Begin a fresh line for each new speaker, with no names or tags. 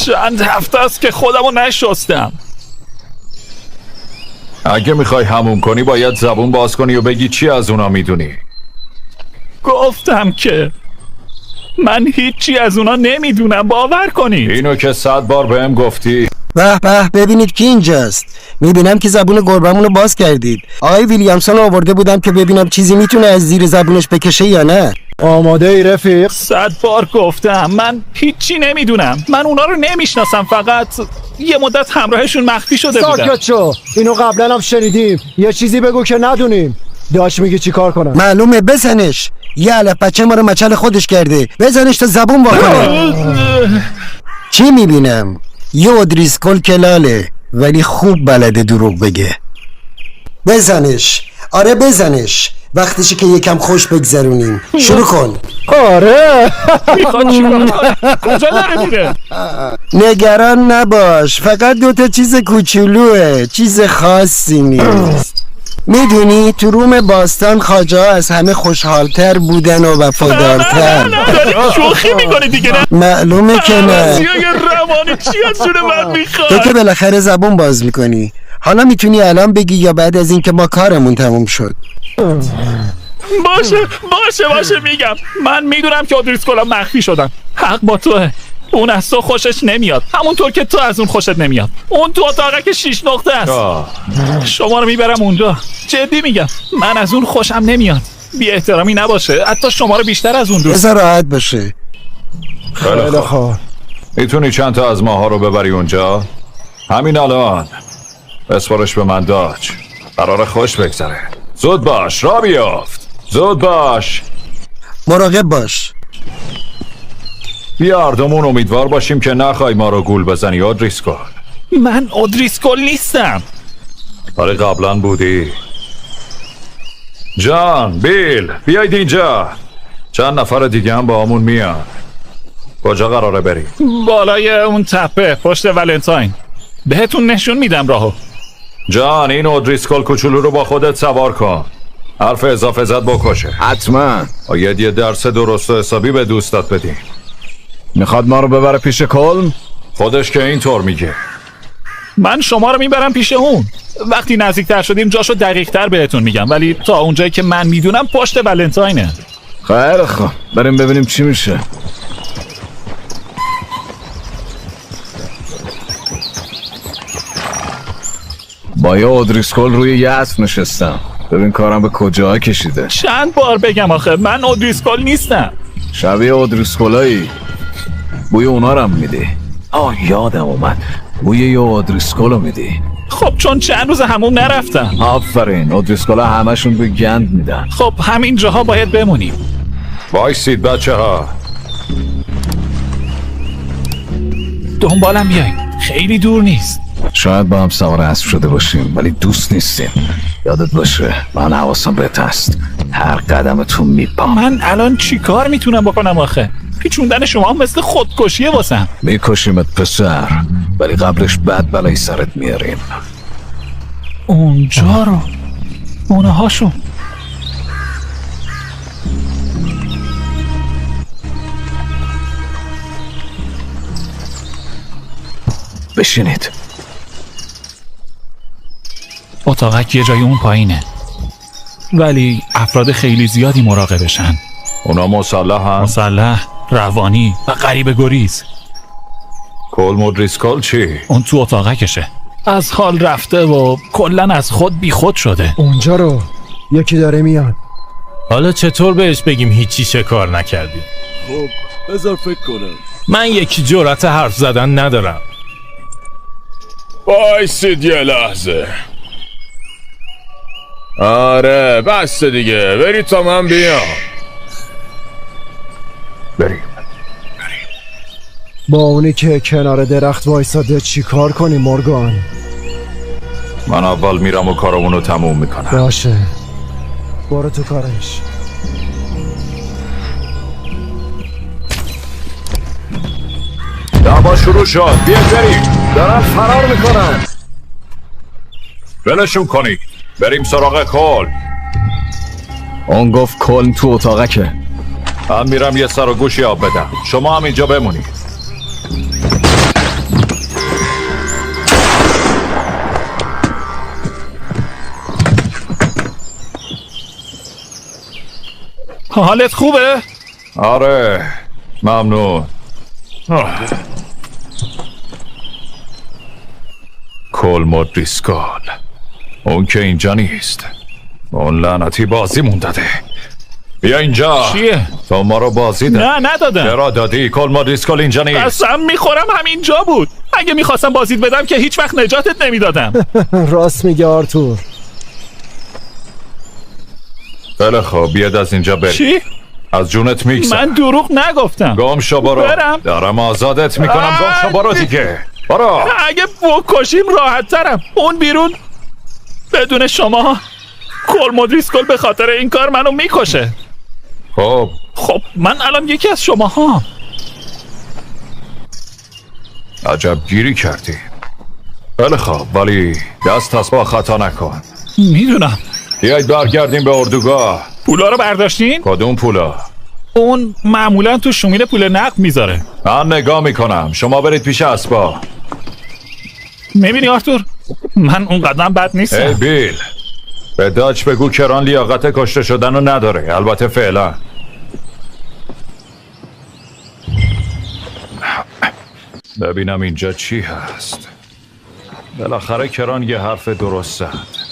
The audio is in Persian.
چند هفته است که خودمو نشستم.
اگه میخوای حموم کنی باید زبون باز کنی و بگی چی از اونا میدونی.
گفتم که من هیچی از اونا نمیدونم، باور کنید.
اینو که 100 بار بهم گفتی.
به به، ببینید کی اینجاست. میبینم که زبون گربمونو باز کردید. آقای ویلیامسون آورده بودم که ببینم چیزی میتونه از زیر زبونش بکشه یا نه.
آماده ای رفیق؟
100 بار گفتم من هیچی نمیدونم. من اونا رو نمیشناسم، فقط یه مدت همراهشون مخفی شده بودم.
ساکت شو، اینو قبلا هم شنیدیم. یه چیزی بگو که ندونیم. داش میگی چی کار کنم؟
معلومه، بزنش. یه علف بچه ما رو مچل خودش کرده. بزنش تا زبون واکنه. چی میبینم؟ یه ادریسکل کلاله ولی خوب بلده دروغ بگه. بزنش. آره بزنش. وقتشه که یکم خوش بگذرونیم. شروع کن.
آره.
میخواد چیکار کنه؟ کجا داره میره؟
نگران نباش، فقط 2 چیز کوچولوه، چیز خاصی نیست. میدونی تو روم باستان خواجه از همه خوشحالتر بودن و وفادارتر.
داری شوخی میکنی دیگه، نه؟
معلومه که نه.
سیای روانی چی از جون من میخواد؟
تو که بالاخره زبون باز میکنی. حالا میتونی الان بگی یا بعد از اینکه ما کارمون تموم شد؟
باشه میگم. من میدونم که ادریسکولا مخفی شدن. حق با توه. اون از تو خوشش نمیاد، همونطور که تو از اون خوشت نمیاد. اون تو اتاقک 6 نقطه است. شما رو میبرم اونجا. جدی میگم، من از اون خوشم نمیاد. بی احترامی نباشه، حتی شما رو بیشتر از اون دوست.
بذار راحت باشه.
خیلی خوب. میتونی چند تا از ماها رو ببری اونجا؟ همین الان. بسپارش به من داج. قرار خوش بگذره. زود باش، را بیافت. زود باش.
مراقب باش.
بیا اردمون امیدوار باشیم که نخوای ما رو گول بزنی ادریسکل.
من ادریسکل نیستم.
برای قبلا بودی. جان، بیل، بیاید اینجا. چند نفر دیگه هم با همون میان. کجا قراره بریم؟
بالای اون تپه پشت ولنتاین. بهتون نشون میدم راهو.
جان، این ادریسکل کوچولو رو با خودت سوار کن. حرف اضافه زد بکشه.
حتما.
باید یه درس درست و حسابی به دوستات بدیم.
میخواد ما رو ببره پیش کلم؟
خودش که اینطور میگه.
من شما رو میبرم پیش اون. وقتی نزدیکتر شدیم جاشو دقیقتر بهتون میگم، ولی تا اونجایی که من میدونم پشت ولنتاینه.
خیلی خوب، بریم ببینیم چی میشه. با یه ادریسکل روی یه اسب نشستم. ببین کارم به کجا کشیده.
چند بار بگم آخه من ادریسکل نیستم.
شبیه ادریسکلایی. بوی اونا رو هم میدی. یادم اومد، بوی یه ادریسکلو میدی.
خب چون چند روز همون نرفتم.
آفرین، ادریسکلا همشون به گند میدن.
خب همین جاها باید بمونیم.
وایسید بچه ها.
دنبالم بیاین، خیلی دور نیست.
شاید با هم سوار اسب شده باشیم ولی دوست نیستیم. یادت باشه من حواسم بهت هست. هر قدمتون میپام.
من الان چی کار میتونم بکنم آخه؟ پیچوندن شما مثل خودکشیه واسم.
میکشیمت پسر، ولی قبلش بد بلای سرت میاریم.
اونجا رو اونهاشون.
بشینید.
اتاقک یه جای اون پایینه، ولی افراد خیلی زیادی مراقبشن.
اونا مسلح،
روانی و غریبه گریز.
کلم ادریسکل چی؟
اون تو اتاقکشه. از حال رفته و کلن از خود بی خود شده.
اونجا رو یکی داره میاد.
حالا چطور بهش بگیم هیچی چه کار نکردی؟
خب بذار فکر کنم.
من یکی جرأت حرف زدن ندارم.
بایستید یه لحظه. آره بسته دیگه، برید تا من بیام.
بریم.
با اونی که کنار درخت وایساده چی کار کنی مورگان؟
من اول میرم و کارمونو تموم میکنم.
باشه، برو تو کارش.
دعوا شروع شد، بیاید بریم.
دارن فرار میکنن.
ولشون کنید، بریم سراغ کل.
اون گفت کلم تو اتاقکه.
من میرم یه سر و گوشی آب بدم، شما هم اینجا بمونید.
حالت خوبه؟
آره ممنون. کلمود ریسکال، اون که اینجا نیست. اون لعنتی بازیمون داده. بیا اینجا.
چیه؟
تو ما رو بازی ده.
نه ندادم.
چرا دادی؟ کلمود ریسکال اینجا نیست.
قسم میخورم همینجا بود. اگه میخواستم بازیت بدم که هیچ وقت نجاتت نمیدادم.
راست میگه آرتور.
خیلی خوب بیاد از اینجا بری.
چی؟
از جونت میکسم.
من دروغ نگفتم.
گم شو برو.
برم.
دارم آزادت میکنم. گم شو برو دیگه. برو.
اگه بکشیم راحت ترم. اون بیرون بدون شما کلمود ریسکل به خاطر این کار منو میکشه. خب من الان یکی از شما ها.
عجب گیری کردی. خیلی خوب ولی دست از پا خطا نکن.
میدونم.
بیایید برگردیم به اردوگاه.
پولا رو برداشتین؟
کدوم پولا؟
اون معمولا تو شومین پول نقد میذاره.
من نگاه میکنم، شما برید پیش اسبا.
میبینی آرتور؟ من اون قدم بد نیستم.
ای بیل، به داچ بگو کران لیاقت کشته شدن رو نداره. البته فعلا. ببینم اینجا چی هست. بالاخره کران یه حرف درست زد.